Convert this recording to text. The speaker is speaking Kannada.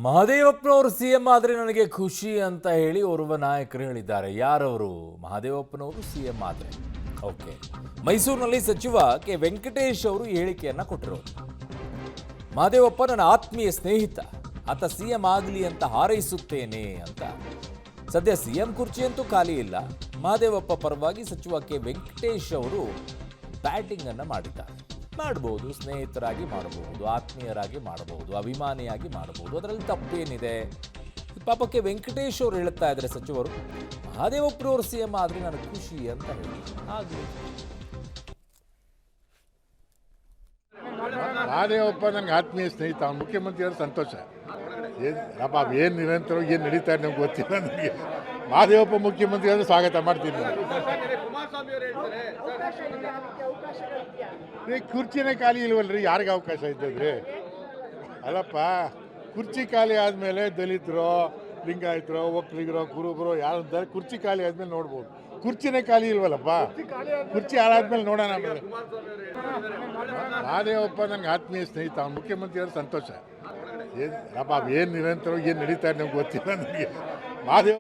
ಮಹದೇವಪ್ಪನವರು ಸಿಎಂ ಆದರೆ ನನಗೆ ಖುಷಿ ಅಂತ ಹೇಳಿ ಓರ್ವ ನಾಯಕರು ಹೇಳಿದ್ದಾರೆ. ಯಾರವರು? ಮಹದೇವಪ್ಪನವರು ಸಿಎಂ ಆದರೆ ಓಕೆ. ಮೈಸೂರಿನಲ್ಲಿ ಸಚಿವ ಕೆ ವೆಂಕಟೇಶ್ ಅವರು ಹೇಳಿಕೆಯನ್ನ ಕೊಟ್ಟಿರೋದು. ಮಹದೇವಪ್ಪ ನನ್ನ ಆತ್ಮೀಯ ಸ್ನೇಹಿತ, ಆತ ಸಿಎಂ ಆಗಲಿ ಅಂತ ಹಾರೈಸುತ್ತೇನೆ ಅಂತ. ಸದ್ಯ ಸಿಎಂ ಕುರ್ಚಿಯಂತೂ ಖಾಲಿ ಇಲ್ಲ. ಮಹದೇವಪ್ಪ ಪರವಾಗಿ ಸಚಿವ ಕೆ ವೆಂಕಟೇಶ್ ಅವರು ಬ್ಯಾಟಿಂಗ್ ಅನ್ನ ಮಾಡಿದ್ದಾರೆ. ಮಾಡಬಹುದು, ಸ್ನೇಹಿತರಾಗಿ ಮಾಡಬಹುದು, ಆತ್ಮೀಯರಾಗಿ ಮಾಡಬಹುದು, ಅಭಿಮಾನಿಯಾಗಿ ಮಾಡಬಹುದು, ಅದರಲ್ಲಿ ತಪ್ಪೇನಿದೆ? ಪಾಪಕ್ಕೆ ವೆಂಕಟೇಶ್ ಅವರು ಹೇಳ್ತಾ ಇದ್ದಾರೆ ಸಚಿವರು, ಮಹದೇವಪ್ಪನವರು ಸಿಎಂ ಆದ್ರೆ ನನಗೆ ಖುಷಿ ಅಂತ ಹೇಳಿ. ಹಾಗೆ ಮಹದೇವಪ್ಪ ನನಗೆ ಆತ್ಮೀಯ ಸ್ನೇಹಿತ, ಅವ್ನು ಮುಖ್ಯಮಂತ್ರಿಯವರು ಸಂತೋಷ. ಏನು ನಿರಂತರ ಏನು ನಡೀತಾ ಇದೆ ನಮ್ಗೆ ಗೊತ್ತಿಲ್ಲ. ನನಗೆ ಮಹದೇವಪ್ಪ ಮುಖ್ಯಮಂತ್ರಿ ಅಂದರೆ ಸ್ವಾಗತ ಮಾಡ್ತೀನಿ. ಕುರ್ಚಿನೇ ಖಾಲಿ ಇಲ್ವಲ್ರಿ, ಯಾರಿಗೆ ಅವಕಾಶ ಇದ್ದದ್ರಿ? ಅಲ್ಲಪ್ಪ, ಕುರ್ಚಿ ಖಾಲಿ ಆದಮೇಲೆ ದಲಿತರು, ಲಿಂಗಾಯತರು, ಒಕ್ಕಲಿಗರು, ಕುರುಬರು ಯಾರು ಕುರ್ಚಿ ಖಾಲಿ ಆದಮೇಲೆ ನೋಡ್ಬೋದು. ಕುರ್ಚಿನೇ ಖಾಲಿ ಇಲ್ವಲ್ಲಪ್ಪ, ಕುರ್ಚಿ ಹಾಳಾದ್ಮೇಲೆ ನೋಡೋಣ. ಆಮೇಲೆ ಮಹದೇವಪ್ಪ ನನಗೆ ಆತ್ಮೀಯ ಸ್ನೇಹಿತ, ಅವ್ನು ಮುಖ್ಯಮಂತ್ರಿಯವರು ಸಂತೋಷ. ಏನು ನಿರಂತರ ಏನು ನಡೀತಾ ಇದೆ ನಮ್ಗೆ ಗೊತ್ತಿಲ್ಲ. ನನಗೆ ಮಹದೇವ